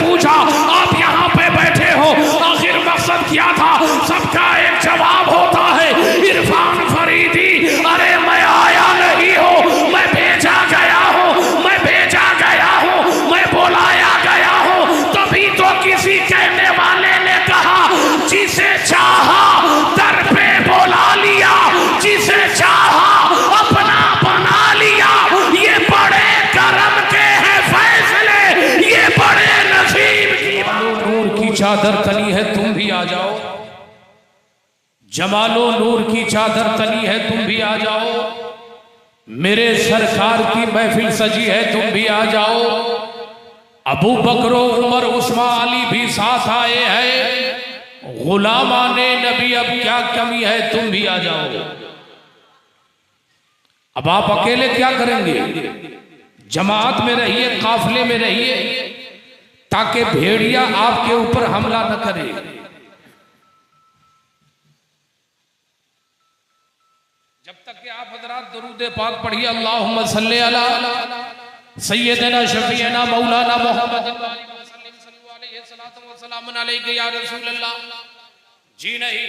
पूछा आप यहाँ पे बैठे हो आखिर मकसद क्या था? सबका एक जवाब होता है, इरफान फरीदी, अरे मैं आया नहीं हूँ, मैं भेजा गया हूँ, मैं भेजा गया हूँ, मैं बुलाया गया हूँ। तभी तो किसी कहने वाले ने कहा जिसे चाहा दर पे बुला लिया, जिसे चाहा अपना बना लिया। ये बड़े करम के हैं फैसले, ये बड़े नसीब की। नूर की चादर तनी है तुम भी आ जाओ, जमालो नूर की चादर तनी है तुम भी आ जाओ, मेरे सरकार की महफिल सजी है तुम भी आ जाओ। अबू बकर उमर उस्मान अली भी साथ आए हैं, गुलामाने नबी अब क्या कमी है तुम भी आ जाओ। अब आप अकेले क्या करेंगे? जमात में रहिए, काफिले में रहिए, ताकि भेड़िया आपके ऊपर हमला न करे। जब तक कि आप हजरात दरूद पाक पढ़िए, अल्लाहुम्मा सल्ली अला सय्यदना शफीअना मौलाना मुहम्मद सल्लल्लाहु अलैहि वसल्लम अलैहि या रसूल अल्लाह। जी नहीं,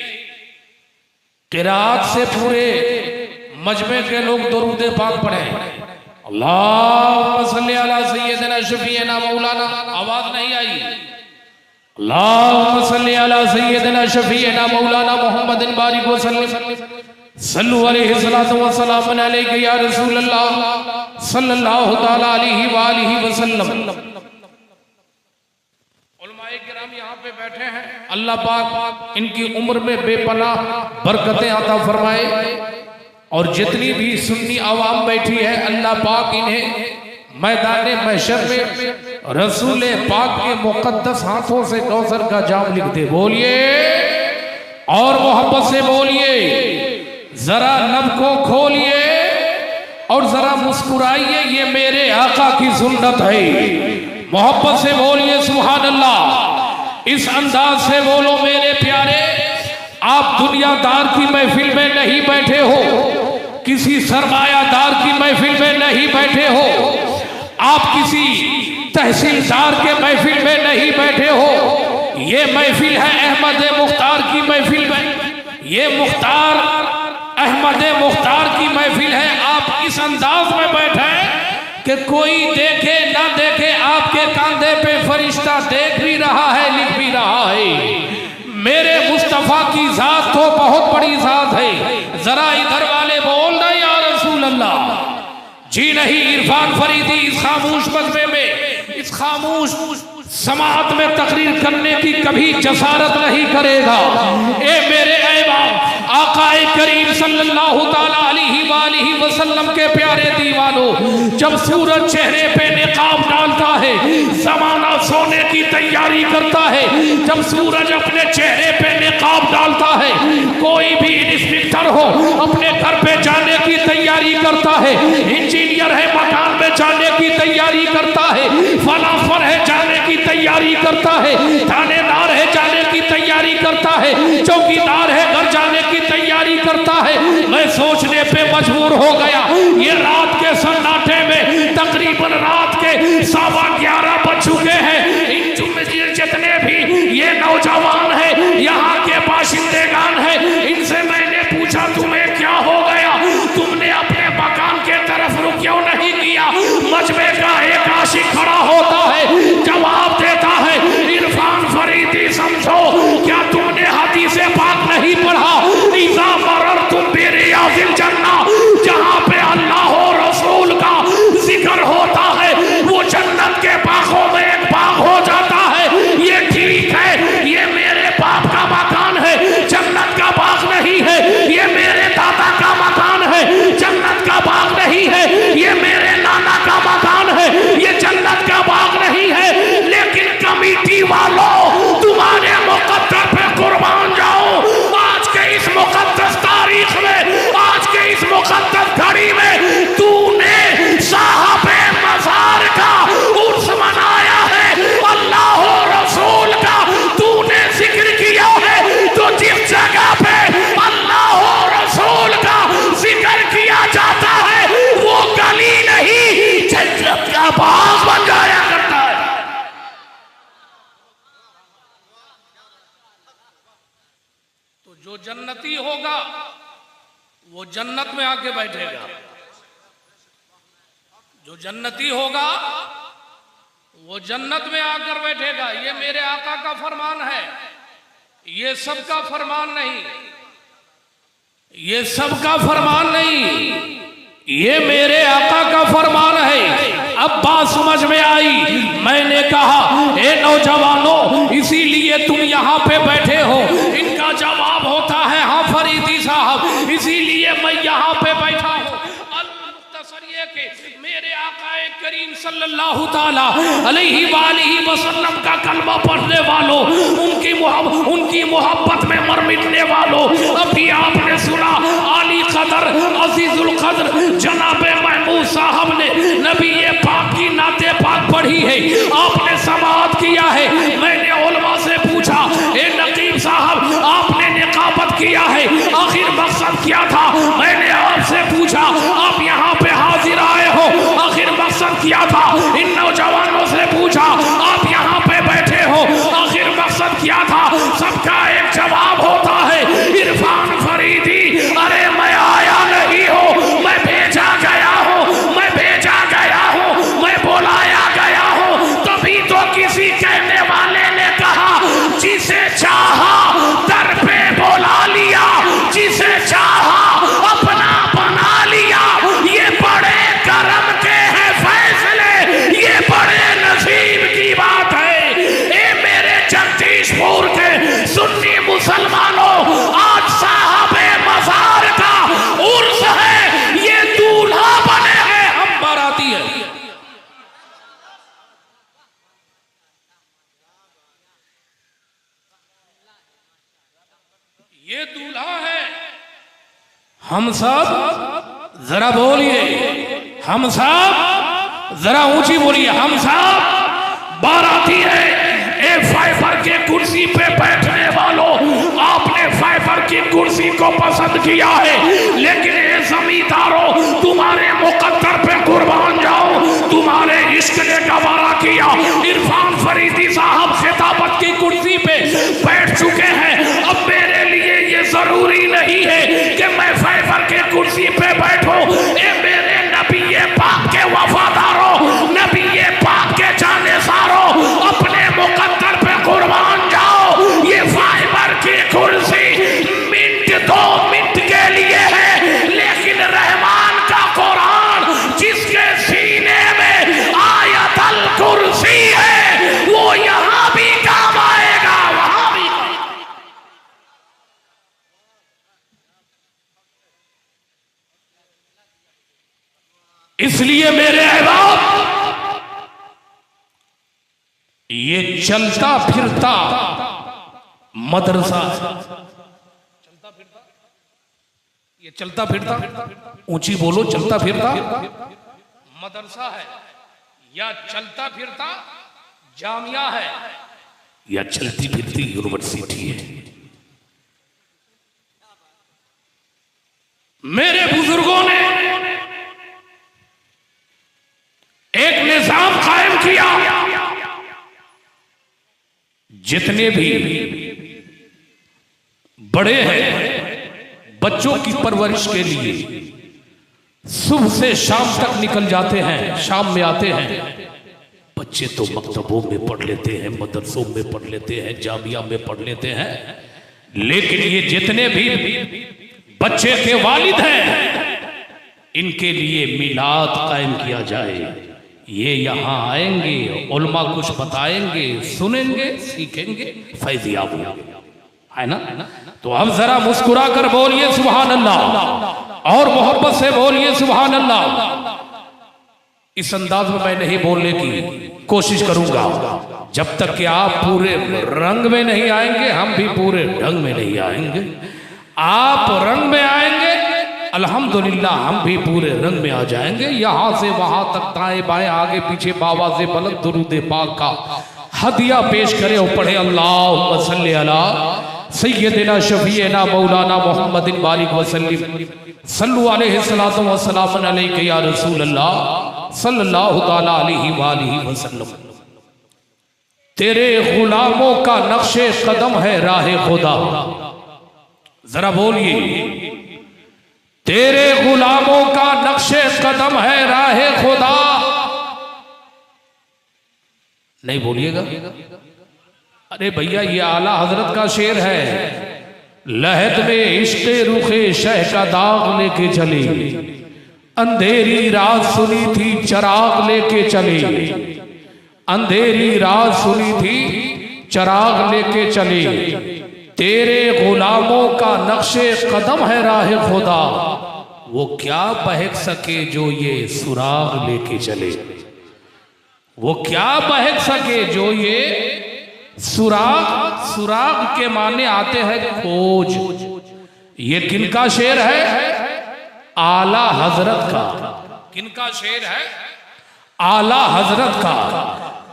क़िराअत से पूरे मजमे के लोग दरूद पाक पढ़े, अल्लाहुम्मा सल्ली अला सय्यदना शफीअना मौलाना। आवाज नहीं आई। अल्लाहुम्मा सल्ली अला सय्यदना शफीअना मौलाना मुहम्मदिन बारिक वसल्लम सल्लु अलैहि सलातु व सलाम अलैहि या रसूल अल्लाह सल्लल्लाहु तआला अलैहि व आलिहि वसल्लम। उलमाए किराम यहाँ पे बैठे हैं, अल्लाह पाक इनकी उम्र में बेपनाह बरकतें अता फरमाए, और जितनी भी सुन्नी आवाम बैठी है अल्लाह पाक इन्हें मैदान महशर में रसूल पाक के मुकद्दस हाथों से कौसर का जाम लिख दे। बोलिए और मोहब्बत से बोलिए, जरा लब को खोलिए और जरा मुस्कुराइए, ये मेरे आका की सुन्नत है। मोहब्बत से बोलिए सुभान अल्लाह। इस अंदाज से बोलो मेरे प्यारे, आप दुनियादार की महफिल में नहीं बैठे हो, किसी सरमायादार की महफिल में नहीं बैठे हो, आप किसी तहसीलदार के महफिल में नहीं बैठे हो। ये महफिल है अहमद मुख्तार की महफिल में, ये मुख्तार अहमद मुख्तार की महफिल है। आप इस अंदाज में बैठे कि कोई देखे ना देखे, आपके कंधे पे फरिश्ता देख भी रहा है, लिख भी रहा है। मेरे मुस्तफा की जात तो बहुत बड़ी जात है। जरा इधर वाले बोल रहे या रसूल अल्लाह। जी नहीं, इरफान फरीदी इस खामोश मजमे में, इस खामोश समात में तकरीर करने की कभी जसारत नहीं करेगा। ए मेरे ऐबाब, आकाए करीम सल्लल्लाहु ताला अलैहि वसल्लम के प्यारे दीवानों, जब सूरज चेहरे पे निकाब डालता है, जमाना सोने की तैयारी करता है। जब सूरज अपने चेहरे पे निकाब डालता है, कोई भी इंस्पेक्टर हो अपने घर पे जाने की तैयारी करता है, इंजीनियर है मकान में जाने की तैयारी करता है, फलाफर है जाने की तैयारी करता है, थानेदार है जाने की तैयारी करता है, चौकीदार है घर जाने की तैयारी करता है। मैं सोचने पे मजबूर हो गया, ये रात के सन्नाटे में तकरीबन रात के 11:15 बज चुके हैं। इन जितने भी ये नौजवान है, यहाँ के बाशिंदेगान है, इनसे मैंने पूछा तुम्हें क्या हो गया, तुमने अपने मकान के तरफ रुख क्यों नहीं किया? मजमे का एक आशिक खड़ा होता है, जवाब देता है, इरफान फरीदी समझो, क्या तुमने हदीस पाक नहीं पढ़ा? इज़ा मररतुम बिरियाज़िल जन्ना, जहाँ पे अल्लाह और रसूल का जिक्र होता है, वो जन्नत के बागों में एक बाग जो जन्नती होगा वो जन्नत में आके बैठेगा, जो जन्नती होगा वो जन्नत में आकर बैठेगा। ये मेरे आका का फरमान है, ये सबका फरमान नहीं, ये सबका फरमान नहीं, ये मेरे आका का फरमान है। अब बात समझ में आई। मैंने कहा ए नौजवानों, इसीलिए तुम यहाँ पे बैठे हो। इनका जवाब होता है हाँ फरीदी साहब, इसीलिए मैं यहाँ पे बैठा हूँ। के मेरे आकाए करीम सल्लल्लाहु ताला अलैहि वसल्लम का कलमा पढ़ने वालों, उनकी मोहब्बत में मर मिटने वालों, अभी आपने सुना आली कदर अजीजुल कदर जनाबे महमूद साहब ने नबी पाक की नाते पाक पढ़ी है, आपने समाअत किया है। मैंने उलमा से पूछा ए नकीब साहब आपने निकाबत किया है, आखिर मकसद क्या था? मैंने आपसे पूछा आप यहाँ पे हाजिर आए हो, आखिर मकसद क्या था? इन नौजवानों से पूछा आप यहाँ पे बैठे हो, आखिर मकसद क्या था? सबका एक जवाब होता है इरफान फरीदी, अरे मैं आया नहीं हूँ, मैं भेजा गया हूँ, मैं भेजा गया हूँ, मैं बुलाया गया हूँ। तभी तो किसी कहने वाले ने कहा जिसे चाहा दर पे बुला लिया, जिसे चाहा अपना बना लिया। ये बड़े करम के हैं फैसले, ये बड़े नसीब की बात है। ए मेरे जगदीशपुर के सुन्नी मुसलमानों, आज साहबे मज़ार का उर्स है, ये दूल्हा बने हैं, हम बाराती है। ये दूल्हा है, हम सब जरा बोलिए, हम सब जरा ऊंची बोलिए, हम सब बाराती है। ए फाइबर के कुर्सी पे बैठने वालों, आपने फाइबर की कुर्सी को पसंद किया है, लेकिन ए जमींदारों तुम्हारे मुकद्दर पे कुर्बान जाओ, तुम्हारे इश्क ने गवारा किया। इरफान फरीदी साहब खिताबत की कुर्सी पे बैठ चुके हैं। अब मेरे लिए ये जरूरी नहीं है कि मैं फाइबर के कुर्सी पे बैठूं। ए मेरे नबी पाक के वफादारों, नबी पाक के जानेसारों, अपने मुकद्दर पे कुर्बान जाओ। ये फाइबर की कुर्सी मिनट 2 मिनट के लिए है, लेकिन रहमान का कुरान जिसके सीने में आयतल कुर्सी है, वो यहां भी काम आएगा, वहां भी। इसलिए मेरे अहबाब, ये चलता फिरता मदरसा, चलता फिरता, ये चलता फिरता, ऊंची बोलो, चलता फिरता मदरसा है, या चलता फिरता जामिया है, या चलती फिरती यूनिवर्सिटी है। मेरे बुजुर्गों ने एक निजाम कायम किया, जितने भी बड़े हैं बच्चों की परवरिश के लिए सुबह से शाम तक निकल जाते हैं, शाम में आते हैं। बच्चे तो मकतबों में पढ़ लेते हैं, मदरसों में पढ़ लेते हैं, जामिया में पढ़ लेते हैं, लेकिन ये जितने भी बच्चे के वालिद हैं, इनके लिए मिलाद कायम किया जाए। ये यहाँ आएंगे, उल्मा कुछ बताएंगे, सुनेंगे, सीखेंगे, फैज़याब है ना। तो अब जरा मुस्कुरा कर बोलिए सुभान अल्लाह, और मोहब्बत से बोलिए सुभान अल्लाह। इस अंदाज में मैं नहीं बोलने की कोशिश करूंगा, जब तक कि आप पूरे रंग में नहीं आएंगे, हम भी पूरे ढंग में नहीं आएंगे। आप रंग में आएंगे, अल्हम्दुलिल्लाह हम भी पूरे रंग में आ जाएंगे। यहाँ से वहां तक, दाएं बाएं आगे पीछे बाबा से बुलंद दुरूद पाक का हदिया पेश करे और पढ़े अल्लाहुम्मा सल्ली अला सय्यदिना शफीना मौलाना मुहम्मदिन बारिक वसल्लिम सल्लु अलैहि सलातु व सलामुन अलैका या रसूल अल्लाह सल्लल्लाहु तआला अलैहि वसल्लम। तेरे गुलामों का नक्शे कदम है राह खुदा, जरा बोलिए, तेरे गुलामों का नक्शे कदम है राहे खुदा। नहीं बोलिएगा। अरे भैया ये आला हजरत का शेर है। लहद में इश्क़े रुखे शह का दाग लेके चले, अंधेरी रात सुनी थी चराग लेके चले, अंधेरी रात सुनी थी चराग लेके चले। तेरे गुलामों का नक्शे कदम है राह खुदा, वो क्या बहक सके जो ये सुराग लेके चले। वो क्या बहक सके जो ये सुराग। सुराग के माने आते हैं खोज। ये किनका शेर है? आला हजरत का। किनका शेर है? आला हजरत का।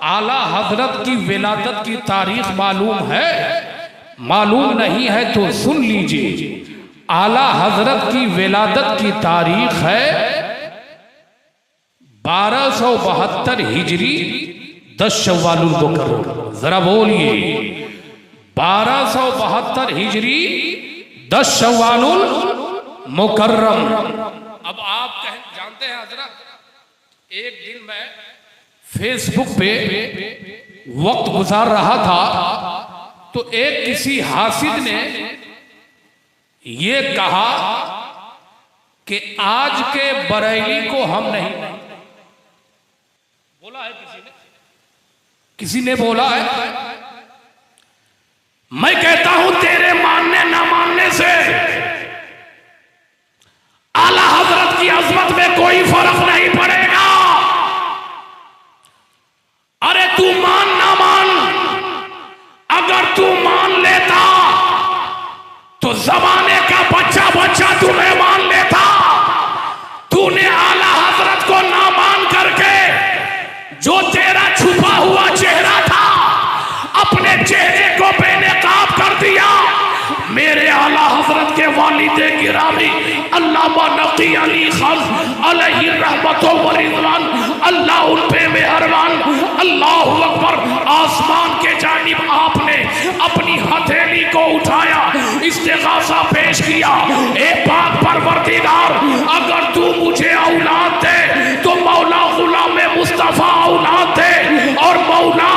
आला हजरत की विलादत की तारीख मालूम है? मालूम नहीं है तो सुन लीजिए। आला हजरत की विलादत की तारीख है 1272 हिजरी 10 शव्वालुल मुकर्रम। जरा बोलिए, 1272 हिजरी 10 शव्वालुल मुकर्रम। अब आप जानते हैं हजरत, एक दिन मैं फेसबुक पे वक्त गुजार रहा था तो एक किसी हासिद ने ये कहा कि आज के बरेली को हम नहीं। बोला है किसी ने बोला है। मैं कहता हूं तेरे मानने ना मानने से आला हजरत की अजमत में कोई फर्क नहीं पड़ेगा। अरे तू मान ना मान, अगर तू मान लेता तो जमाने का बच्चा बच्चा तुम्हें मान लेता। तूने आला हजरत को ना मान करके जो तेरा छुपा हुआ चेहरा था अपने चेहरे को बेनकाब कर दिया। मेरे आला हजरत के वालिदे गिरामी अल्लामा नकी अली खान अलैहि रहमतो व रिज़वान, अल्लाह उन पे मेहरबान। अल्लाहु अकबर। आसमान के जानिब आपने अपनी हथेली को उठाया, इस्तिग़ासा पेश किया। ए पाक परवरदिगार, अगर तू मुझे औलाद दे तो मौला गुलाम मुस्तफा औलाद दे, और मौला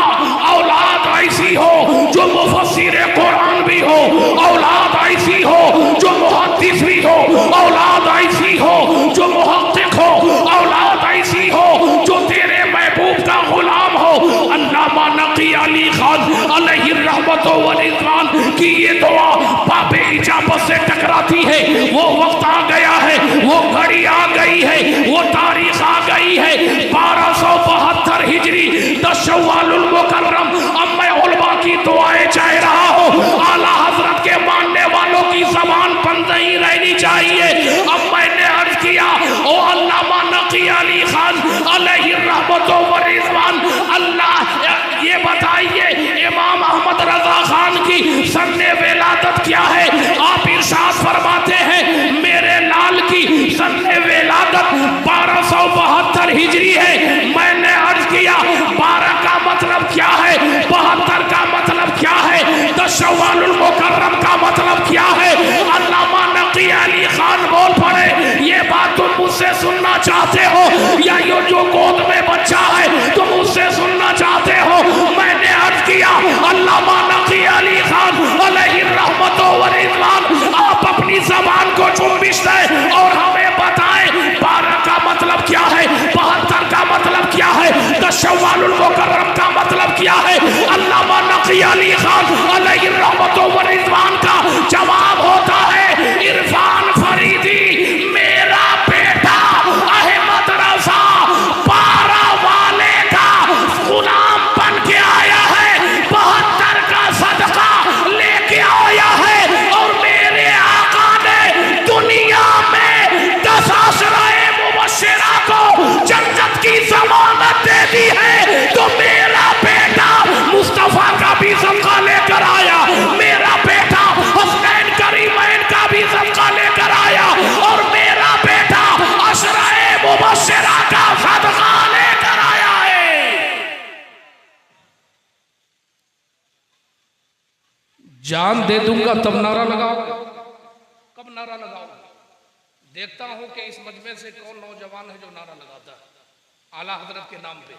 औलाद ऐसी हो जो मुफस्सिर कुरान भी हो, औलाद ऐसी हो जो मुहद्दिस भी हो, औलाद ऐसी हो जो मुहक्किक हो, औलाद ऐसी हो जो तेरे महबूब का गुलाम हो। अल्लामा नकी अली खान अलैहि रहमतो व रिज़वान की ये दुआ बाबे इजाबत से टकराती है। वो वक्त आ गया है, वो घड़ी आ गई है, वो तारीख आ गई है। 1272 हिजरी 10 शव्वालुल मुकर्रम। अब मैं उलमा की दुआएं चाह रहा हूँ। आला हजरत के मानने वालों की जबान बंद नहीं रहनी चाहिए। अब मैंने अर्ज किया, ओ अल्लामा नकी अली खान अलैहि रहमतो व रिज़वान, अल्लाह ये बताइए इमाम अहमद रजा खान की सन्ने विलादत क्या है? आप इरशाद फरमाते हैं मेरे लाल की सन्ने विलादत 1272 हिजरी है। मैंने अर्ज किया 12 का मतलब क्या है, 72 का मतलब क्या है, 10 शव्वालुल मुकर्रम का मतलब क्या है? अल्लामा नकी अली खान बोल पड़े, ये बात तुम मुझसे सुनना चाहते हो या ये जो गोद में बच्चा है तुम मुझसे सुनना चाहते हो? मैंने अर्ज किया अल्लामा नकी अली खान अलैहि रहमतो व रिज़वान, आप अपनी जबान को जुम्बिश दें और हमें बताएं 12 का मतलब क्या है, 72 का मतलब क्या है, 10 शव्वालुल मुकर्रम का मतलब क्या है? अल्लामा नकी अली खान अलैहि रहमतो व रिज़वान का जवाब होता है इरफान फरीदी मेरा बेटा अहमद रजा 12 वाले का गुलाम बन के आया है, 72 का सदका लेके आया है, और मेरे आका ने दुनिया में 10 आशराए मुबश्शिरा को जन्नत की जमानत दे दी है। तो मेरा बेटा मुस्तफा का भी सदका लेकर आया, मेरा बेटा हसनैन करीमैन का भी सदका लेकर आया, और मेरा बेटा अशराए मुबश्शिरा का सदका लेकर आया है। जान दे दूंगा तब नारा लगाओ। कब नारा लगाओगे? देखता हूं कि इस मजमे से कौन नौजवान है जो नारा लगाता है आला हजरत के नाम पे।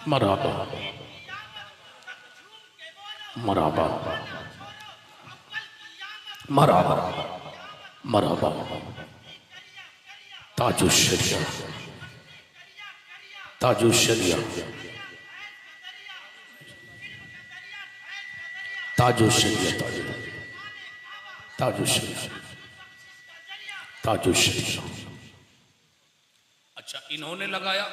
मरहबा मरहबा मरहबा मरहबा ताजुश्शरिया ताजुश्शरिया ताजुश्शरिया ताजुश्शरिया ताजुश्शरिया। अच्छा, इन्होंने लगाया।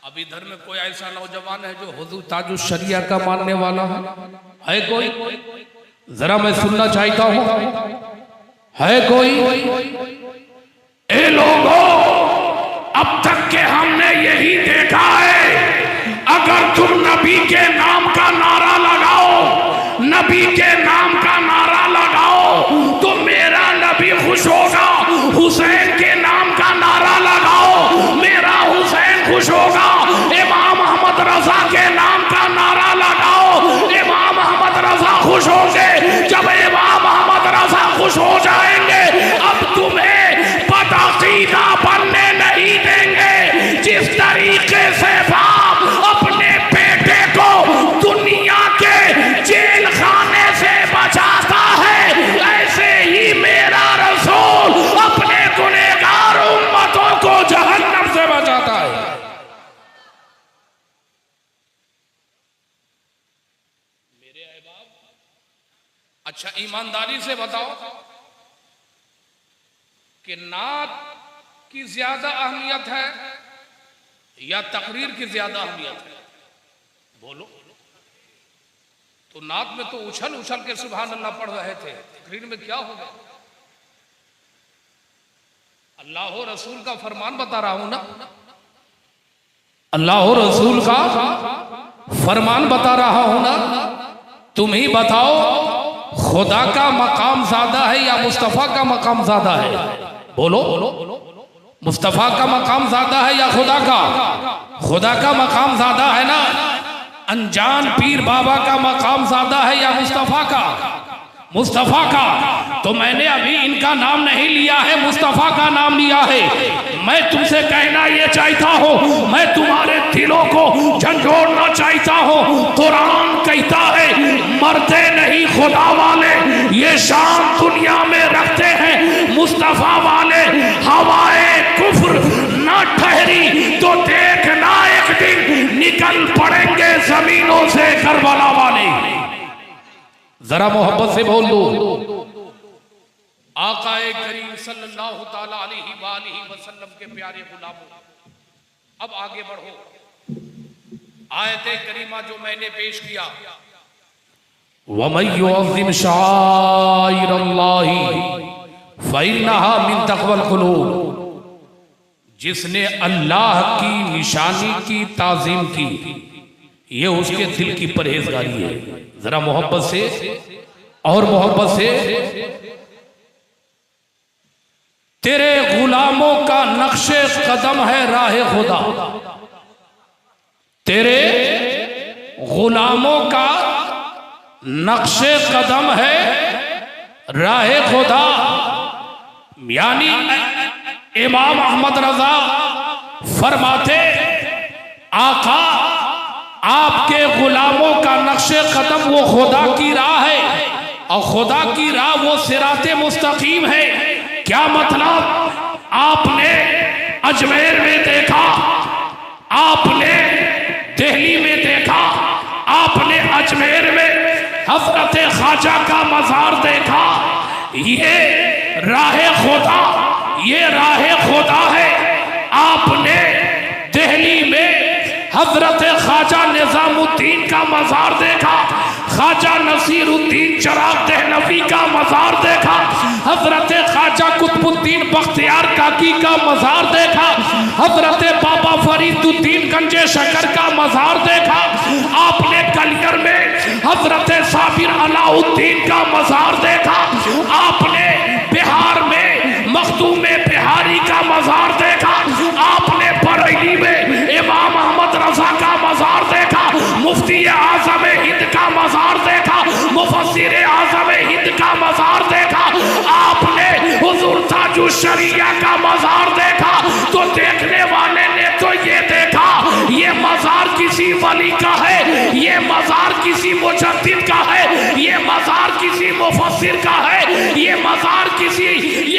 अब इधर में कोई ऐसा नौजवान है जो हुजूर ताजुश्शरिया का मानने वाला है कोई? जरा मैं सुनना चाहता हूं, है कोई? ए लोगों, अब तक के हमने यही देखा है, अगर तुम नबी के नाम का नारा लगाओ, नबी के नाम का नारा लगाओ तो मेरा नबी खुश होगा। हुसैन के नाम का नारा लगाओ, मेरा हुसैन खुश होगा। इमाम अहमद रजा के नाम का नारा लगाओ, इमाम अहमद रजा खुश होंगे। जब इमाम अहमद रजा खुश हो जाएंगे, अब तुम्हें बदअकीदा बनने नहीं देंगे। जिस तरीके से बाप अपने बेटे को दुनिया के जेल खाने से बचाता है, ऐसे ही मेरा रसूल अपने गुनहगार उम्मतों को जहन्नम से बचाता है। मेरे अहबाब, अच्छा ईमानदारी से बताओ कि नात की ज्यादा अहमियत है या तकरीर की ज्यादा अहमियत है? बोलो। तो नात में तो उछल उछल के सुभान अल्लाह पढ़ रहे थे, तकरीर में क्या होगा? अल्लाह रसूल का फरमान बता रहा हूं ना, अल्लाह रसूल का फरमान बता रहा हूं ना। तुम ही बताओ, खुदा का मकाम ज्यादा है या मुस्तफा का मकाम ज्यादा है? बोलो। मुस्तफा का मकाम ज्यादा है या खुदा का? खुदा का मकाम ज्यादा है ना। अनजान पीर बाबा का मकाम ज्यादा है या मुस्तफा का? मुस्तफा का। तो मैंने अभी इनका नाम नहीं लिया है, मुस्तफा का नाम लिया है। मैं तुमसे कहना ये चाहता हूँ, मैं तुम्हारे दिलों को झंझोड़ना चाहता हूँ। कुरान कहता है, मरते नहीं खुदा वाले ये शान दुनिया में रखते हैं, मुस्तफा वाले हवाए कुफ्र न ठहरी तो देखना एक दिन निकल पड़ेंगे जमीनों से करबला वाले। जरा मोहब्बत से बोल दो। आकाए करीम सल्लल्लाहु ताला अलैहि वसल्लम के प्यारे गुलामों, अब आगे बढ़ो। आयते करीमा जो मैंने पेश किया, वमन युअज़्ज़िम शाइरल्लाहि फ़इन्नहा मिन तक़वल क़ुलूब, जिसने अल्लाह की निशानी की ताज़ीम की, ये उसके दिल की परहेजगारी है। जरा मोहब्बत से और मोहब्बत से। तेरे गुलामों का नक्शे कदम है राह खुदा, तेरे गुलामों का नक्शे कदम है राह खुदा। यानी इमाम अहमद रजा फरमाते, आका आपके गुलामों का नक्शे कदम वो खुदा की राह है, और खुदा की राह वो सिराते मुस्तकीम है। क्या मतलब? आपने अजमेर में देखा, आपने दिल्ली में देखा, आपने अजमेर में हजरत ख्वाजा का मजार देखा। ये राह खुदा, ये राह खुदा है। आपने दिल्ली में हजरत ख्वाजा निजामुद्दीन का मजार देखा, ख्वाजा नसीरुद्दीन चिराग देहलवी का मजार देखा, हजरत ख्वाजा कुतुबुद्दीन बख्तियार काकी का मजार देखा, हजरत बाबा फरीदुद्दीन गंजे शकर का मजार देखा। आपने कलियर में हजरत साबिर अलाउद्दीन का मजार देखा। आपने बिहार में मखदूम बिहारी का मुफस्सिर का है, ये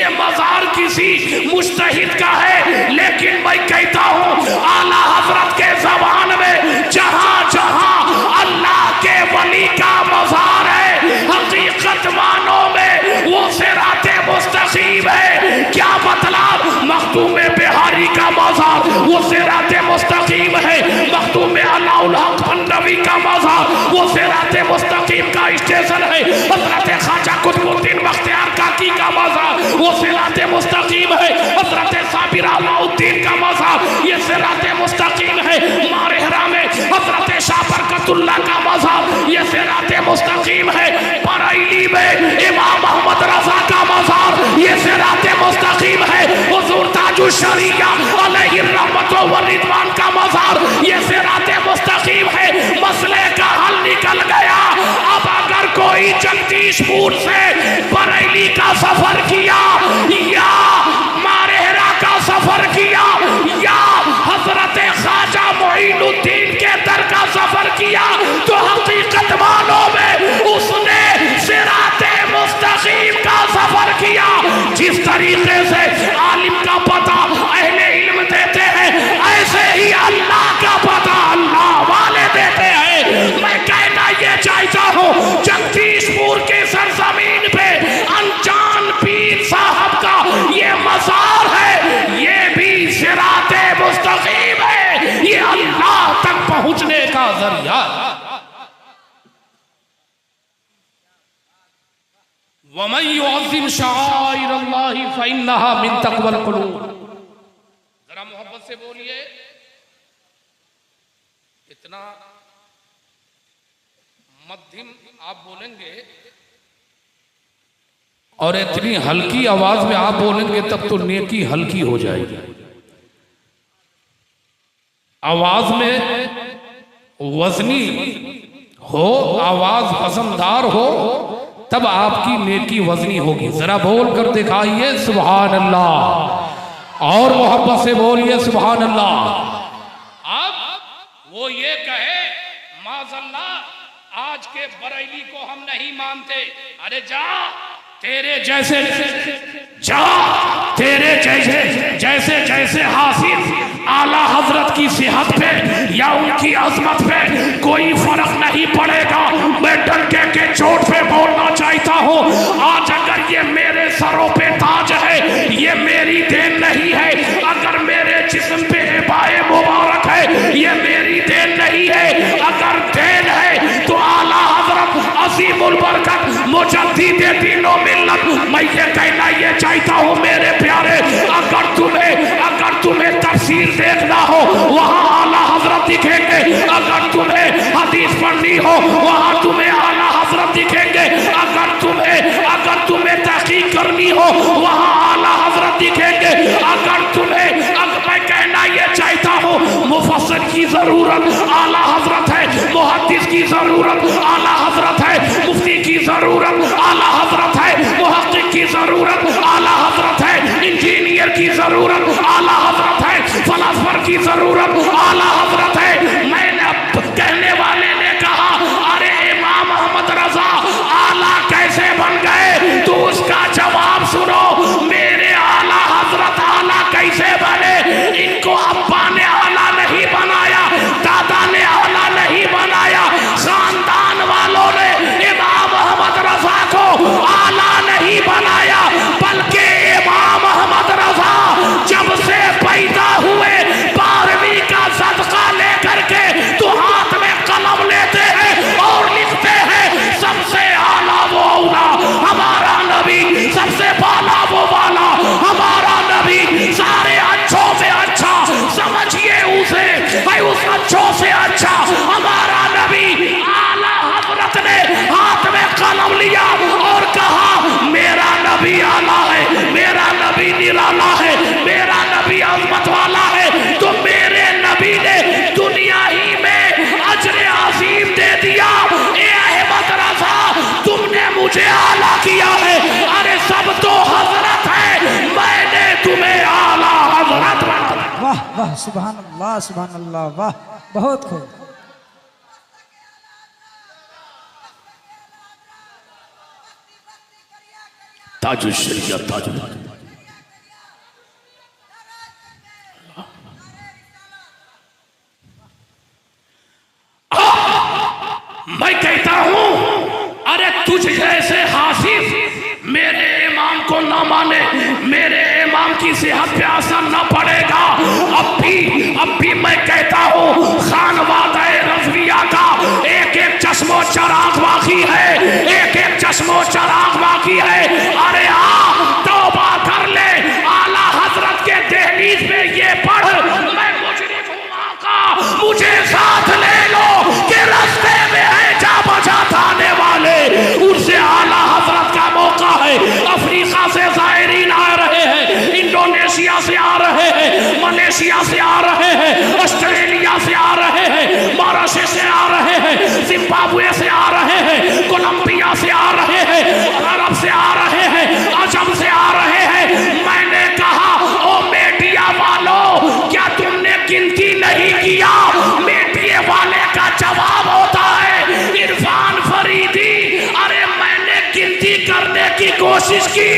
मज़ार किसी मुज्तहिद का है। लेकिन मैं कहता हूँ आला हजरत के ज़बान में जहाँ जहाँ अल्लाह के वली का मज़ार है, हकीकत मानो में वो सिराते मुस्तकीम है। क्या मतलब? मखदूम बिहारी का मज़ार वो सिराते मुस्तकीम है, मखदूम अलाउल हक नबी का मज़ार वो सिराते मुस्तकीम का स्टेशन है, हज़रत ख्वाजा कुतुबुद्दीन बख्तियार काकी का मज़ार वो सिराते मुस्तकीम है, हज़रत साबिर अलाउद्दीन का मज़ार ये सिराते मुस्तकीम है, मारहरा में हज़रत शाह बरकतुल्लाह का मज़ार ये सिराते मुस्तकीम है, बरेली में इमाम मोहम्मद रज़ा का मज़ार ये सिराते मुस्तकीम है, हुज़ूर ताजुश शरिया अलैहि रहमत व रिदवान का मज़ार ये सिराते मुस्तकीम है। मसले का हल निकल गया। अब अगर कोई जगदीशपुर से बरेली का सफर किया या मारहरा का सफर किया या हजरत ख्वाजा मोइनुद्दीन के दर का सफर किया तो हकीकत मानो में उसने सिराते मुस्तकीम का सफर किया। जिस तरीके से आलिम का पता अहले इल्म देते हैं, ऐसे ही अल्लाह का पता अल्लाह वाले देते हैं। मैं कहना ये चाहता हूँ जगदीशपुर के सरजमीन पे अनजान पीर साहब का ये मज़ार है, ये भी सिराते मुस्तकीम है, ये अल्लाह तक पहुंचने का जरिया। वमन युअज़्ज़िम शाइरअल्लाहि फइन्नहा मिन तक़वल क़ुलूब। जरा मोहब्बत से बोलिए। इतना मध्यम आप बोलेंगे और इतनी हल्की आवाज में आप बोलेंगे तब तो नेकी हल्की हो जाएगी। आवाज में वजनी हो, आवाज वजनदार हो, तब आपकी नेकी वजनी होगी। जरा बोल कर दिखाइए सुभान अल्लाह, और मोहब्बत से बोलिए सुभान अल्लाह। अब वो ये कहे माज़अल्लाह आज के बरेली को हम नहीं मानते, अरे जा तेरे जैसे हासिल आला हजरत की सेहत पे या उनकी अजमत पे कोई फर्क नहीं पड़ेगा। मैं डंके के चोट पे बोलना चाहता हूँ, आज अगर ये मेरे सरों पे ताज है ये मेरी देन नहीं है, अगर मेरे जिस्म पे बाए मुबारक है ये मेरी देन नहीं है, अगर देन है तो आला हजरत अज़ीमुल बरकत मुजद्दिद दीन व मिल्लत। मैं ये कहना ये चाहता हूँ मेरे प्यारे, अगर तुम्हें तफसीर देखना हो वहाँ आला हजरत दिखेंगे, अगर तुम्हें हदीस पढ़नी हो वहाँ तुम्हें आला हजरत दिखेंगे, अगर तुम्हें तहकीक करनी हो वहाँ आला हजरत दिखेंगे, अगर मैं कहना ये चाहता हूँ मुफस्सिर की जरूरत आला हजरत है, मुहद्दिस की जरूरत आला हजरत है, मुफ्ती की जरूरत आला हजरत है, मुहक्किक की जरूरत आला हजरत है, इंजीनियर की जरूरत आला हजरत है, फलसफर की जरूरत आला हजरत है। मैंने कहने वाले ने कहा अरे इमाम मोहम्मद रजा आला कैसे बन गए, तो उसका जवाब सुनो। मेरे आला हजरत आला कैसे बने? इनको अब्बा ने आला नहीं बनाया, दादा ने आला नहीं बनाया, खानदान वालों ने इमाम मोहम्मद रजा को आला नहीं बनाया, बल्कि इमाम मोहम्मद रजा जब से पैदा हुए 12वीं का सदका लेकर के तो हाथ में कलम लेते हैं और लिखते हैं सबसे आला वो औला हमारा नबी, सबसे बाला वो वाला हमारा नबी, सारे अच्छों से अच्छा समझिए उसे, उस अच्छों से अच्छा हमारा नबी। आला हजरत ने हाथ में कलम लिया और कहा मेरा नबी आला है, मेरा नबी निराला है, मेरा नबी अजमत वाला है। तो मेरे नबी ने दुनिया ही में अजर अजीम दे दिया। ए अहमद रजा तुमने मुझे आला किया है, अरे सब तो हजरत है, मैंने तुम्हें आला हजरत बना। वाह वाह सुभान अल्लाह, वाह बहुत खूब। ताजुल शरीयत ताजुल। मैं कहता हूं अरे तुझ जैसे हासिफ मेरे इमाम को ना माने, मेरे इमाम की सेहत पे असर ना पड़ेगा। अब भी मैं कहता हूं खानवादा रज़विया का एक एक चश्मो चराग बाकी है, एक एक चश्मो चराग बाकी है। अरे तौबा कर ले, आला हजरत के दहलीज पे ये पढ़, मैं मुजरिम हूं आका, मुझे साथ ले लो कि रास्ते में है जा बजा थाने वाले। उनसे आला हजरत का मौका है। अफ्रीका से ज़ायरीन आ रहे हैं, इंडोनेशिया से आ रहे हैं, मलेशिया से आ रहे हैं, ऑस्ट्रेलिया से आ रहे हैं, मॉरिशस से आ रहे हैं, जिम्बाब्वे से आ रहे हैं, कोलंबिया से आ रहे हैं, अरब से आ रहे हैं, अजम से आ रहे हैं। मैंने कहा ओ मीडिया वालों, क्या तुमने गिनती नहीं किया? मीडिया वाले का जवाब होता है इरफान फरीदी। अरे मैंने गिनती करने की कोशिश की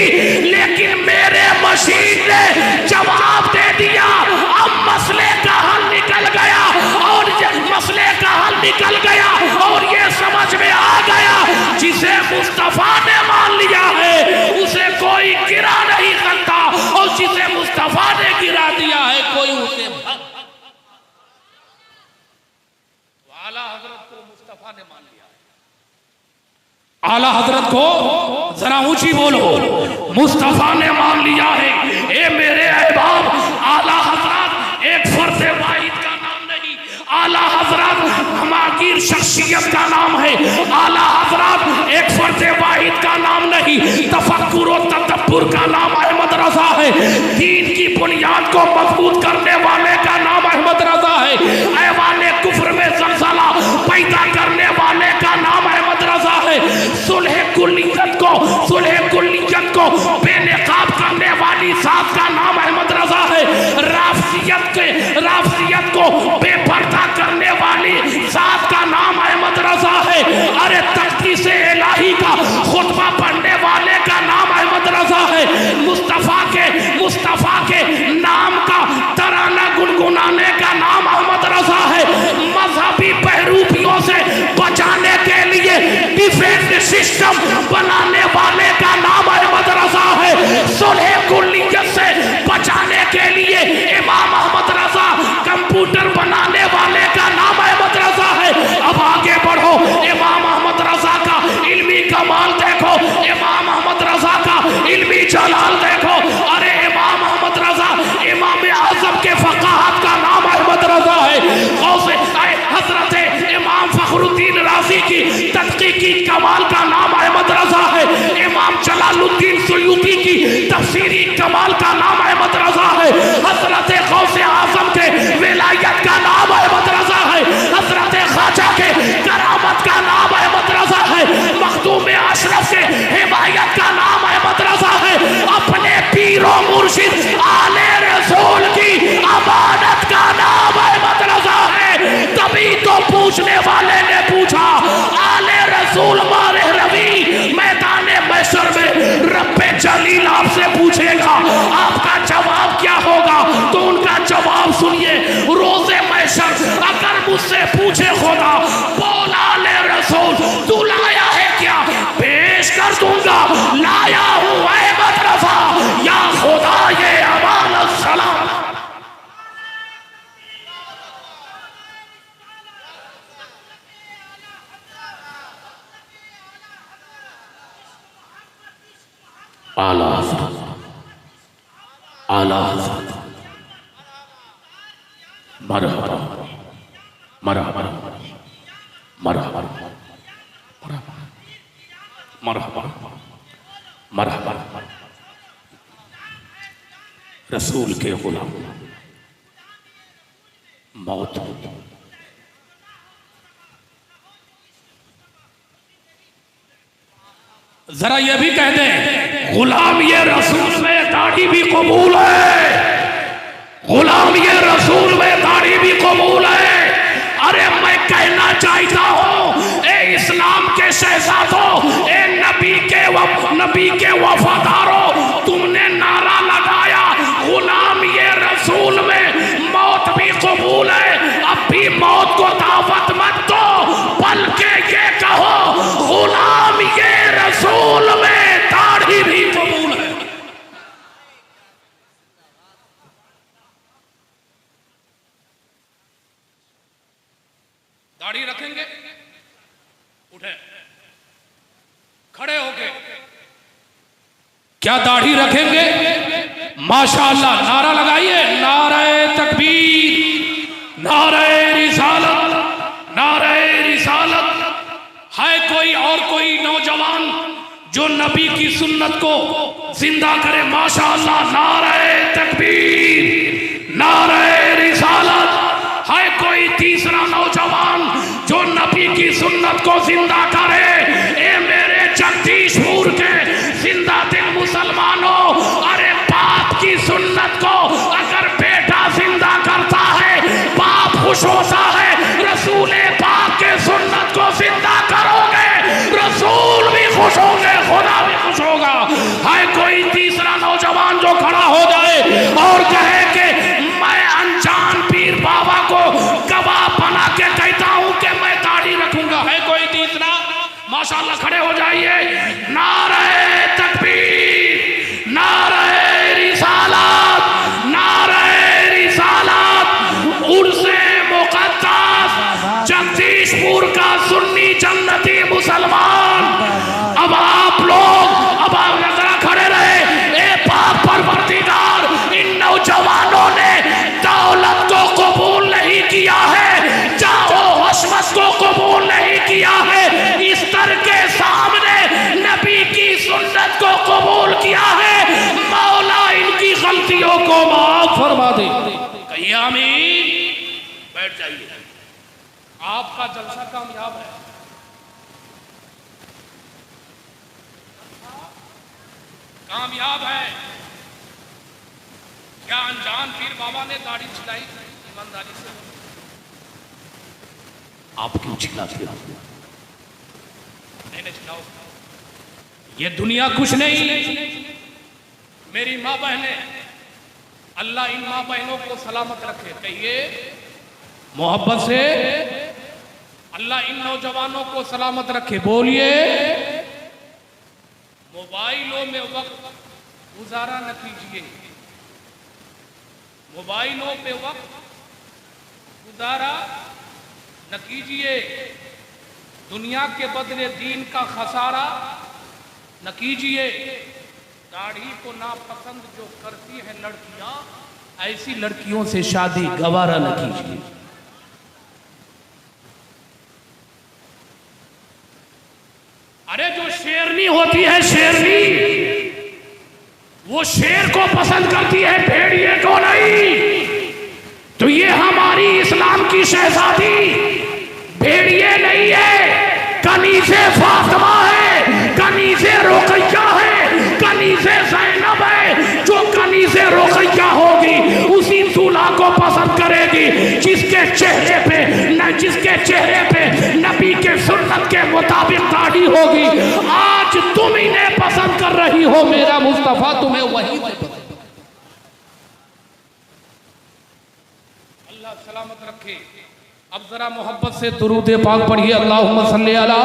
लेकिन मेरे मशीन ने जवाब दे दिया। अब मसले का हल निकल गया और मसले का हल निकल गया और ये समझ में आ गया जिसे मुस्तफा ने मान लिया है उसे कोई गिरा नहीं सकता, और जिसे मुस्तफा ने गिरा दिया है कोई उसे आला हजरत को मुस्तफा ने मान लिया। आला हजरत को जरा ऊंची बोलो, मुस्तफा ने मान लिया है। ए मेरे अहबाब, आला हजरत एक फर्द वाहिद का नाम नहीं, आला हजरत हमागिर शख्सियत का नाम है। आला हजरत एक फर्द वाहिद का नाम नहीं, तफक्कुर और तदब्बुर का नाम अहमद रजा है। दीन की बुनियाद को मजबूत करने वाले का नाम अहमद रजा है। ऐवाने कुफ्र में ज़लज़ला पैदा करने वाले का नाम अहमद रजा है। सुलह कुल्लियत को बेनकाब करने वाली साथ का नाम अहमद रजा है। राफसियत को बेपर्दा करने वाली साथ का नाम अहमद रजा है। अरे तख्ती से इलाही का खुतबा पढ़ने वाले का नाम अहमद रजा है। मुस्तफा के नाम का तराना गुनगुनाने का नाम अहमद रजा है। मजहबी बहरूपियों से बचाने के लिए डिफेंस सिस्टम बनाने वाले का नाम अहमद रजा है। सुलह कुल्लियत से बचाने के लिए इमाम अहमद रजा कंप्यूटर बनाने वाले का नाम अहमद रजा है। अब आगे बढ़ो, इमाम अहमद रजा का इल्मी कमाल देखो, इमाम अहमद रजा का इल्मी जलाल देखो। अरे इमाम अहमद रजा इमाम आजम के फकाहत का नाम अहमद रजा है। गौसे हजरत इमाम फखरुद्दीन राजी की तहकीकी कमाल का नाम अहमद रजा है। इमाम जलालुद्दीन सुयूती की तफसीरी कमाल का नाम अहमद रजा है। हजरत गौसे आजम के विलायत का नाम अहमद रजा है। हजरत ख्वाजा के करामत का नाम अहमद रजा है। मखदूम अशरफ के हिमायत का नाम अहमद रजा है। अपने पीरो मुर्शिद आले रसूल की अमानत का नाम अहमद रजा है। तभी तो पूछने वाले ने पूछा, आले रसूल मारे रवि मैदाने महशर में रब्बे जलील आपसे पूछेगा, आपका जवाब क्या होगा? तो उनका जवाब सुनिए, रोजे महशर अगर मुझसे पूछे खुदा, बोल आले रसूल तू लाया है क्या? पेश कर दूंगा, लाया हूं अहमद रजा, या खुदा ये अमानत सलाम। आला आला मरहबा मरहबा मरहबा मरहबा मरहबा रसूल के गुलाम मौत जरा ये भी कह दें, गुलाम ये रसूल में दाढ़ी भी कबूल है, गुलाम ये रसूल में दाढ़ी भी कबूल है। अरे मैं कहना चाहता हूं, ए इस्लाम के शहजादों, ए नबी के नबी के वफादारों, तुमने नारा लगाया गुलाम ये रसूल में मौत भी कबूल है, अब भी मौत को दावत मत दो, बल्कि ये कहो गुलाम ये रसूल में दाढ़ी भी कबूल है। दाढ़ी रखेंगे, उठे खड़े होके, क्या दाढ़ी रखेंगे? माशाअल्लाह, नारा लगाइए, नारे तकबीर, नारे रिसालत, नारे रिसालत। है कोई और कोई नौजवान जो नबी की सुन्नत को जिंदा करे? माशाअल्लाह, नारे तकबीर, नारे रिसालत। है कोई तीसरा नौजवान जो नबी की सुन्नत को जिंदा करे? ए मेरे जगदीशपुर के जिंदा दिल मुसलमानों, अरे बाप की सुन्नत को अगर बेटा जिंदा करता है, बाप खुश होता है, रसूल पाक के सुन्नत को जिंदा करोगे, रसूल भी खुश होंगे, खुदा भी खुश होगा। है कोई तीसरा नौजवान जो खड़ा हो जाए और कहे कि मैं अनजान पीर बाबा को गवाह बना के कहता हूं कि मैं दाढ़ी रखूंगा? है कोई तीसरा? माशाअल्लाह, खड़े हो जाइए, नारे तकबीर, नारे रिसालत, नारे रिसालत। उर्से मुक़द्दस जगदीशपुर का सुन्नी जन्नती मुसलमान, अब आप लोग अब जरा खड़े रहे। ए पाक परवरदिगार, इन नौजवानों ने दौलत को कबूल नहीं किया है, जाओ हशमत को कबूल नहीं किया है, इस तर के सामने नबी की सुन्नत को कबूल किया है। मौला इनकी गलतियों को माफ फरमा दे। कहिए आमीन। बैठ जाइए, आपका जलसा कामयाब है। कामयाब है। क्या अनजान पीर बाबा ने दाढ़ी छिलाई? ईमानदारी से आप क्यों छिलाते हो? नहीं छिलाओ, ये दुनिया कुछ नहीं। मेरी माँ बहने, अल्लाह इन माँ बहनों को सलामत रखे। कहिए मोहब्बत से, अल्लाह इन नौजवानों को सलामत रखे। बोलिए, मोबाइलों में वक्त गुजारा न कीजिए, मोबाइलों पे वक्त गुजारा न कीजिए, दुनिया के बदले दीन का खसारा न कीजिए। दाढ़ी को नापसंद जो करती हैं लड़कियां, ऐसी लड़कियों से शादी गवारा न कीजिए। अरे जो शेरनी होती है, शेरनी, वो शेर को पसंद करती है, भेड़िए को नहीं। तो ये हमारी इस्लाम की शहजादी भेड़िए नहीं है, कनीज़े फातिमा है, कनीज़े रुक़ैया है, कनीज़े ज़ैनब है। जो कनीज़े रुक़ैया होगी उसी दूल्हा को पसंद करेगी जिसके चेहरे पे नबी के सुन्नत के मुताबिक दाढ़ी होगी। आज तुम इन्हें पसंद कर रही हो, मेरा मुस्तफा तुम्हें वही पसंद। अल्लाह सलामत रखे। अब जरा मोहब्बत से दुरूद पाक पढ़िए। अल्लाहुम्मा सल्ली अला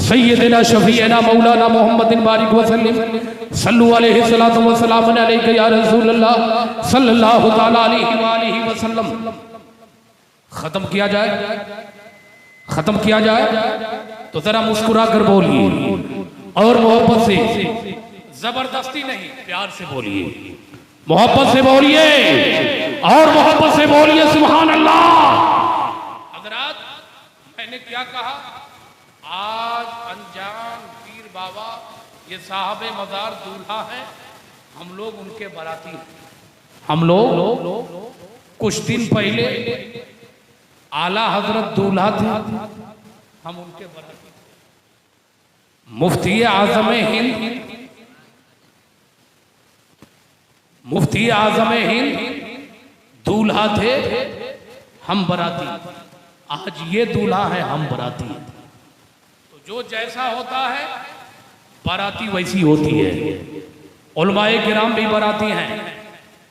सय्यिदिना शफीअना मौलाना मुहम्मदिन बारिक व सल्लिम सल्लु अलैहि सलातु व सलाम अलैका या रसूलल्लाह सल्लल्लाहु तआला अलैहि व सल्लम। खत्म किया जाए, खत्म किया जाए तो जरा मुस्कुरा कर बोलिए और मोहब्बत से, जबरदस्ती नहीं, प्यार से बोलिए, मोहब्बत से बोलिए और मोहब्बत से बोलिए। सुभान अल्लाह। हज़रात, मैंने क्या कहा? आज अनजान पीर बाबा ये साहबे मज़ार दूल्हा है, हम लोग उनके बाराती हैं। हम लोग कुछ दिन पहले आला हजरत दूल्हा थे, हम उनके बाराती। मुफ्ती आज़म हिंद, मुफ्ती आज़म हिंद दूल्हा थे, हम बाराती। आज ये दूल्हा है, हम बाराती। तो जो जैसा होता है बाराती वैसी होती है, उलमाए किराम भी बाराती हैं।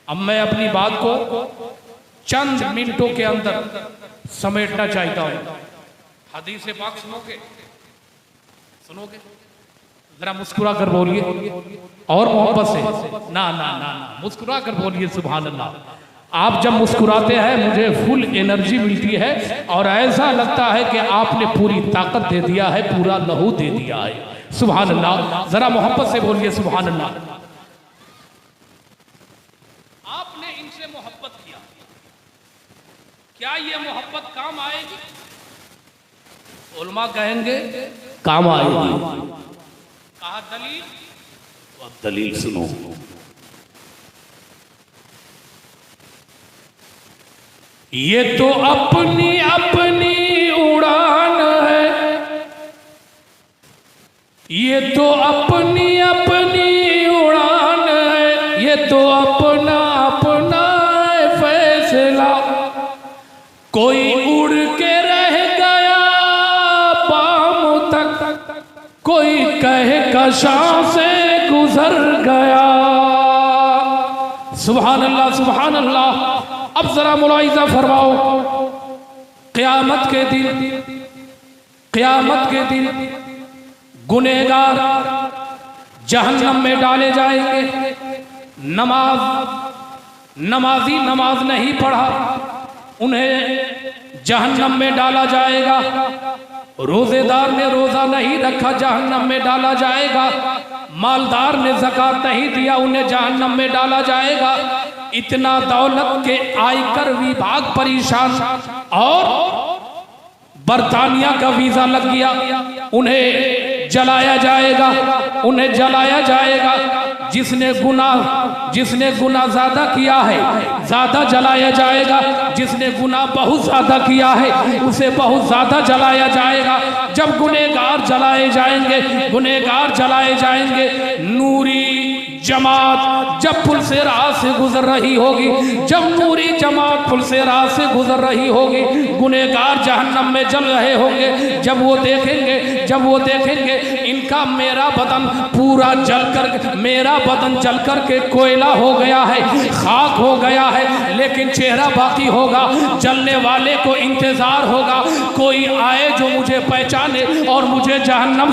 अब मैं अपनी बात को चंद मिनटों के अंदर समेटना चाहता हूं। हदीस पाक सुनोगे? सुनोगे? जरा मुस्कुरा कर बोलिए और मोहब्बत से, ना ना ना ना, मुस्कुरा कर बोलिए सुभान अल्लाह। आप जब मुस्कुराते हैं मुझे फुल एनर्जी मिलती है और ऐसा लगता है कि आपने पूरी ताकत दे दिया है, पूरा लहू दे दिया है। सुभान अल्लाह, जरा मोहब्बत से बोलिए सुभान अल्लाह। आपने इनसे मोहब्बत किया, क्या ये मोहब्बत काम आएगी? उलमा कहेंगे काम आएगी। कहा दलील? तो अब दलील सुनो। ये तो अपनी अपनी उड़ान है, ये तो अपनी अपनी उड़ान है, ये तो अपना अपना फैसला। कोई उड़ के रह गया बाम तक, कोई कहे कशां से गुजर गया। सुभान अल्लाह सुभान अल्लाह। अब जरा मुलाहिजा फरमाओ, क़यामत के दिन, क़यामत के दिन गुनहगार जहन्नम में डाले जाएंगे। नमाजी नमाज नहीं पढ़ा, उन्हें जहन्नम में डाला जाएगा। रोजेदार ने रोजा नहीं रखा, जहन्नम में डाला जाएगा। मालदार ने ज़कात नहीं दिया, उन्हें जहन्नम में डाला जाएगा। इतना दौलत के आयकर विभाग परेशान, और बरतानिया का वीजा लग गया, उन्हें जलाया जाएगा, उन्हें जलाया जाएगा। जिसने गुनाह ज्यादा किया है ज्यादा जलाया जाएगा, जिसने गुनाह बहुत ज्यादा किया है उसे बहुत ज्यादा जलाया जाएगा। जब गुनहगार जलाए जाएंगे, गुनहगार जलाए जाएंगे, नूरी जमात जब पुल से राह से गुजर रही होगी, जब नूरी जमात पुल से राह से गुजर रही होगी, गुनहगार जहन्नम में जल रहे होंगे। जब वो देखेंगे इनका मेरा बदन पूरा जलकर, मेरा बदन जलकर के कोयला हो गया है, खाक हो गया है, लेकिन चेहरा बाकी होगा। जलने वाले को इंतजार होगा, कोई आए जो मुझे पहचाने और मुझे जहन्नम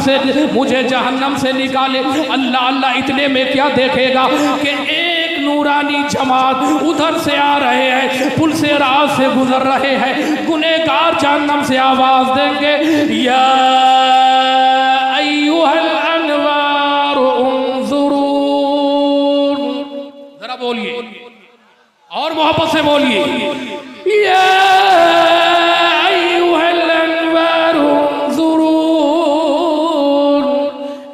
से निकाले। अल्लाह अल्लाह, इतने में क्या देखेगा कि एक नूरानी जमात उधर से आ रहे हैं, पुल से राह से गुजर रहे हैं। गुनहगार जहन्नम से आवाज देंगे, या अय्युहल अनवार उन्जुरून। जरा बोलिए और मोहब्बत से बोलिए, या अय्युहल अनवार उन्जुरून।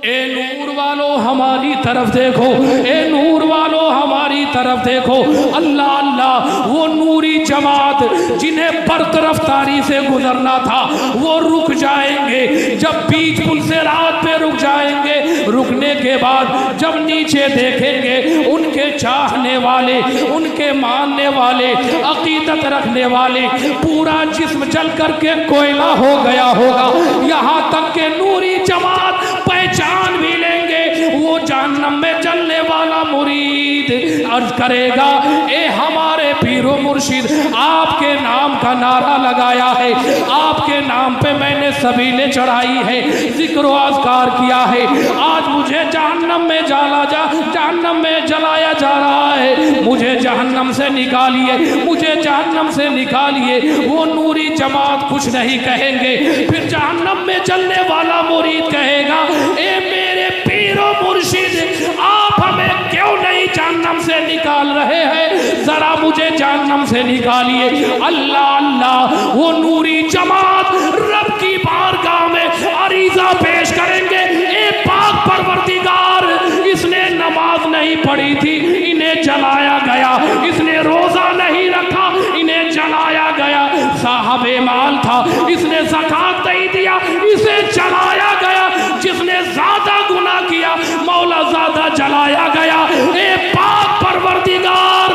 ए नूर वालों हमारी तरफ देखो, ए नूर वालों हमारी तरफ देखो। अल्लाह अल्लाह, वो नूरी जमात जिन्हें बर्क रफ्तारी से गुजरना था वो रुक जाएंगे। जब बीच पुल से रात पे रुक जाएंगे, रुकने के बाद जब नीचे देखेंगे, उनके चाहने वाले, उनके मानने वाले, अकीदत रखने वाले, पूरा जिस्म जल करके कोयला हो गया होगा। यहाँ तक के नूरी जमात पहचान भी लेंगे वो जहन्नम में जलने वाला मुरीद। अर्ज करेगा, ए हमारे पीरो मुर्शिद, आपके नाम का नारा लगाया है, आपके नाम पे मैंने सबीले चढ़ाई है, जिक्र अज़कार किया है। आज मुझे जहन्नम में जलाया जा रहा है, मुझे जहन्नम से निकालिए, मुझे जहन्नम से निकालिए। वो नूरी जमात कुछ नहीं कहेंगे, फिर जहन्नम में जलने वाला मुरीद कहेगा, ए मेरे पीरो मुर्शिद, आप हमें क्यों नहीं जहन्नम से निकाल रहे हैं? जरा मुझे जहन्नम से निकालिए। अल्लाह अल्लाह, वो नूरी जमात रब की बारगाह में अरीजा पेश करेंगे, ए पाक परवरदिगार, इसने नमाज नहीं पढ़ी थी, इन्हें जलाया गया। इसने रोजा नहीं रखा, इन्हें जलाया गया। साहब माल था, इसने ज़कात नहीं दिया, इसे जलाया गया। जिसने ज्यादा गुनाह किया, मौला ज्यादा जलाया गया। ए पाक परवरदिगार,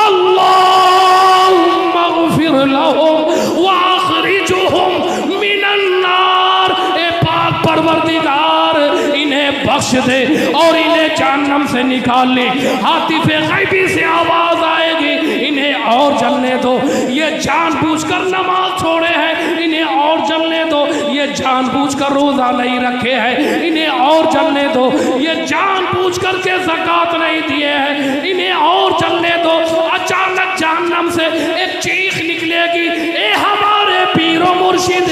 अल्लाहुम्मा ग़फ़िर लहुम व अख़रिजुहुम मिनन नार। ए पाक परवरदिगार, इन्हें बख्श दे और इन्हें जहन्नम से निकाल ले। हातिफे गैबी से आवाज आएगी, इन्हें और जलने दो, ये जानबूझकर नमाज छोड़े हैं, इन्हें और जलने दो, ये जानबूझकर रोजा नहीं रखे हैं, इन्हें और जलने दो, ये जानबूझ करके ज़कात नहीं दिए हैं, इन्हें और जलने दो। अचानक जहन्नम से एक चीख निकलेगी, ए हमारे पीरो मुर्शिद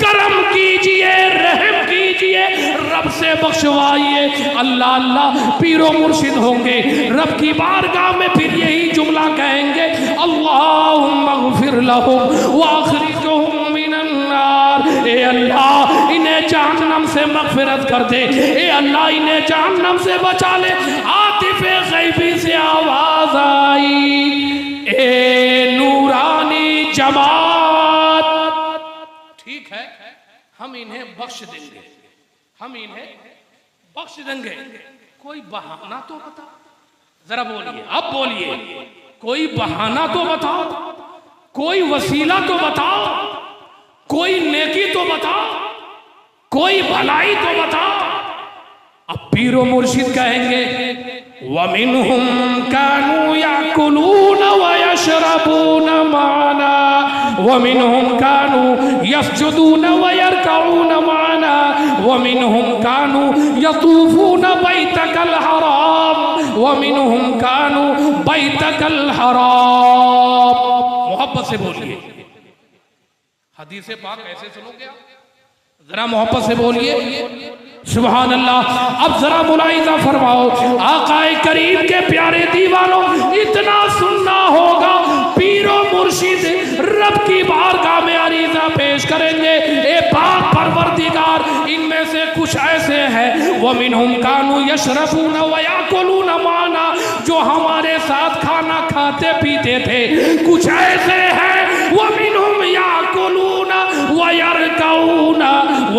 करम कीजिए, रहम कीजिए, रब से बख्शवाइए। अल्लाह अल्लाह पीरो मुर्शिद होंगे, रब की बारगाह में फिर यही जुमला कहेंगे, अल्लाहुम्मा ग़फिर लहुम व अख़रिजहुम मिनन नार। ए अल्लाह इन्हें जहन्नम से मग़फ़िरत कर दे, ए अल्लाह इन्हें जहन्नम से बचा ले। आतिफ़े ग़ैबी से आवाज़ आई, ए नूरानी जमात, ठीक है हम इन्हें बख्श देंगे, हम इन्हें बख्श देंगे, कोई बहाना तो बताओ, जरा बोलिए, अब बोलिए, कोई बहाना तो बताओ, कोई वसीला तो बताओ, कोई नेकी तो बताओ, कोई भलाई तो बताओ। अब पीरो मुर्शिद कहेंगे, वमिनहुम कानू याकुलून व यशरबून माना वमिनहुम कानू यस्जुदून व यरकऊन माना वमिनहुम कानू यतूफून बैतकल हराम वमिनहुम कानू बैतकल हराम। मोहब्बत से बोलिए, हदीस पाक ऐसे सुनोगे आप, जरा मोहब्बत से बोलिए सुभान अल्लाह। अब जरा मुलाहिजा फरमाओ, आकाए करीम के प्यारे दीवानों, इतना सुनना होगा, पीरो मुर्शिद रब की बारगाह में अरीजा पेश करेंगे, ए पाक परवरदिगार इनमें से कुछ ऐसे हैं, वो मिनहुम कानू यशरबून व याकुलून माना, जो हमारे साथ खाना खाते पीते थे, कुछ ऐसे हैं वो मिनहुम याकुलून व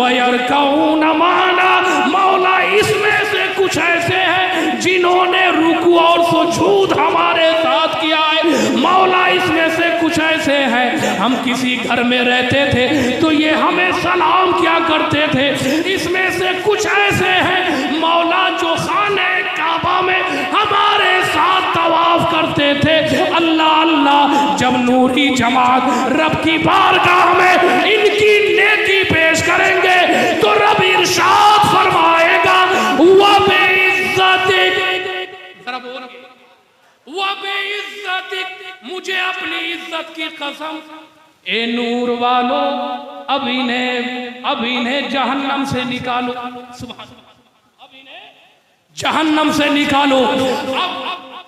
यरकऊन माना। मौला इसमें से कुछ ऐसे हैं जिन्होंने रुकू और सुजूद हमारे साथ किया है। मौला इसमें से कुछ ऐसे हैं, हम किसी घर में रहते थे तो ये हमें सलाम किया करते थे। इसमें से कुछ ऐसे हैं मौला जो खाने काबा में हमारे साथ तवाफ करते थे। अल्लाह अल्लाह जब नूरी जमात रब की बारगाह में इनकी नेकी पेश करेंगे तो रब इरशाद फरमाएगा, वह बेइज्जतिक, जरा बोलिए, वह बेइज्जतिक, मुझे अपनी इज्जत की कसम, ए नूर वालो अब इन्हें जहन्नम से निकालो, सुभान अल्लाह, अब इन्हें जहन्नम से निकालो। अब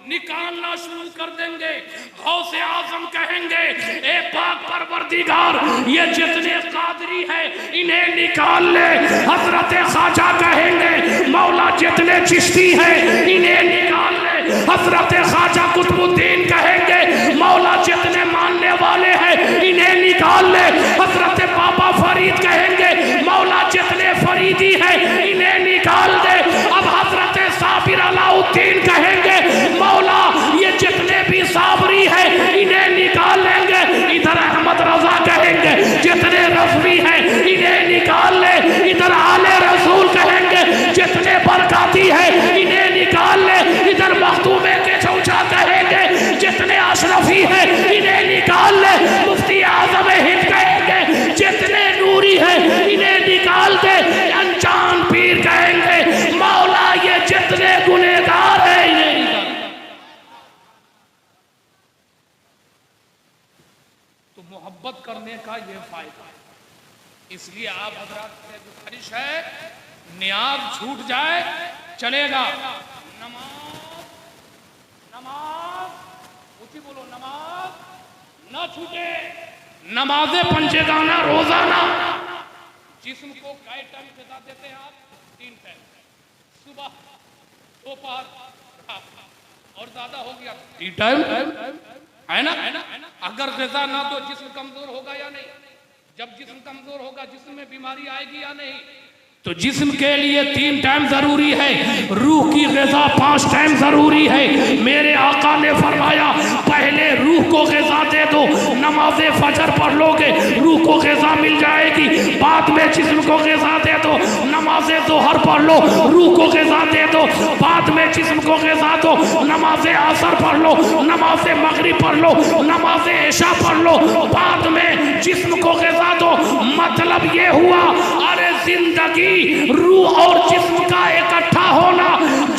निकालना शुरू कर देंगे। गौसे आजम कहेंगे, ए पाक परवरदिगार ये जितने कादरी हैं इन्हें निकाल ले। हजरत ख्वाजा कहेंगे, मौला जितने चिश्ती हैं इन्हें निकाल ले। हजरत ख्वाजा कुतुबुद्दीन कहेंगे, मौला जितने मानने वाले हैं इन्हें निकाल ले। हजरत बाबा फरीद कहेंगे, मौला जितने फरीदी हैं इन्हें निकाल दे। अब हजरत साबिर अलाउद्दीन कहेंगे, मौला ये जितने भी साबरी हैं इन्हें निकाल लेंगे। इधर अहमद रजा कहेंगे, जितने रफ़ी हैं इन्हें निकाल ले। इधर आले रसूल कहेंगे, जितने बरकाती हैं इन्हें निकाल ले। इधर मखदूमे के चौचा कहेंगे, जितने अशरफी हैं इन्हें निकाल ले। मुफ्ती आज़म हिंद कहेंगे, जितने नूरी हैं इन्हें निकाल दे। अनजान पीर कहेंगे, मौला ये जितने गुनहगार हैं इन्हें निकाल। तो मोहब्बत करने का ये फायदा है। इसलिए आप हजरात से गुजारिश है, नियाज छूट जाए चलेगा, नमाज ऊंची बोलो, नमाज ना छूटे। नमाज़े पंचेगाना रोजाना। जिस्म को कई टाइम ग़िज़ा देते हैं आप? 3 टाइम, सुबह, दोपहर, रात, और ज्यादा हो गया 3 टाइम, है ना? अगर ग़िज़ा ना तो जिस्म कमजोर होगा या नहीं? जब जिस्म कमजोर होगा, जिस्म में बीमारी आएगी या नहीं? तो जिस्म के लिए 3 टाइम जरूरी है, रूह की ग़िज़ा 5 टाइम जरूरी है। मेरे आका ने फरमाया पहले रूह को ग़िज़ा दे दो, नमाज फजर पढ़ लोगे रूह को ग़िज़ा मिल जाएगी। बाद में जिस्म को ग़िज़ा दे दो, नमाज ज़ोहर पढ़ लो रूह को ग़िज़ा दे दो। बाद में जिस्म को ग़िज़ा दो, नमाज असर पढ़ लो, नमाज मगरिब पढ़ लो, नमाज इशा पढ़ लो, बाद में जिस्म को ग़िज़ा दो। मतलब ये हुआ अरे जिंदगी रूह और जिस्म का इकट्ठा होना।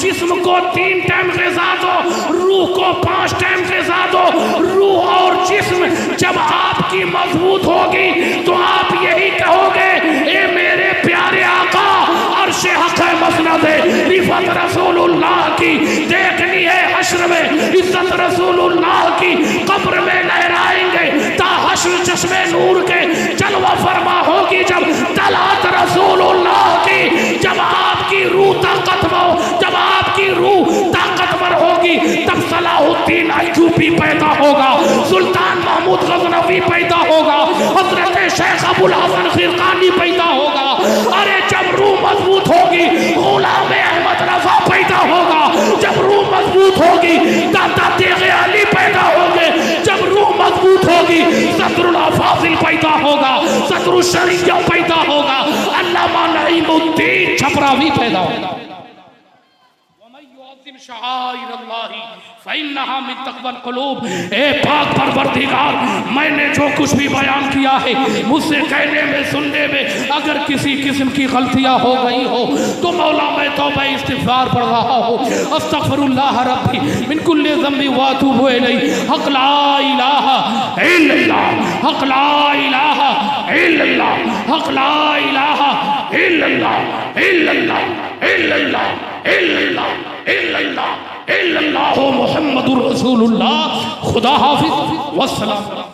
जिस्म को 3 टाइम ग़िज़ा दो, रूह को 5 टाइम ग़िज़ा दो। रूह और जिस्म जब आपकी मजबूत होगी तो आप यही कहोगे ए मेरे प्यारे आका अर्श हक़ मसनद रिफत रसूलुल्लाह की देखनी है, हश्र में इज्जत रसूलुल्लाह की कब्र में लहराएंगे ता हश्र चश्मे नूर के जलवा फरमा होगी जब तलात रसूलुल्लाह की। जब आपकी रूह जब आपकी रूह ताकतवर होगी तब सलाहुद्दीन अय्यूबी पैदा होगा, सुल्तान महमूद गजनवी पैदा होगा, हजरत शेख अबुल हसन खिरकानी पैदा होगा। अरे जब रूह मजबूत होगी गुलाम अहमद रजा पैदा होगा, जब रूह मजबूत होगी दादा तेगे अली पैदा होंगे, जब रूह मजबूत होगी सदरुल अफाजिल पैदा होगा, सदरुल शरीयत पैदा होगा, अल्लामा नईमुद्दीन छपरावी पैदा होगा। ए पाक परवरदिगार, मैंने जो कुछ भी बयान किया है मुझसे कहने में सुनने में अगर किसी किस्म की गलतियां हो गई हो तो मौला मैं तौबा इस्तिग़फ़ार पढ़ रहा हूँ। अस्तग़फ़िरुल्लाह रब्बी मिन कुल्लि ज़ंबि व अतूबु इलैहि। हक़ ला इलाहा इल्लल्लाह, हक़ ला इलाहा इल्लल्लाह, हक़ ला इलाहा इल्लल्लाह, इल्लल्लाह इल्लल्लाह इल्लल्लाह इल्लल्लाह इल्लल्लाह मुहम्मदुर रसूलुल्लाह। खुदा हाफिज़ वस्सलाम।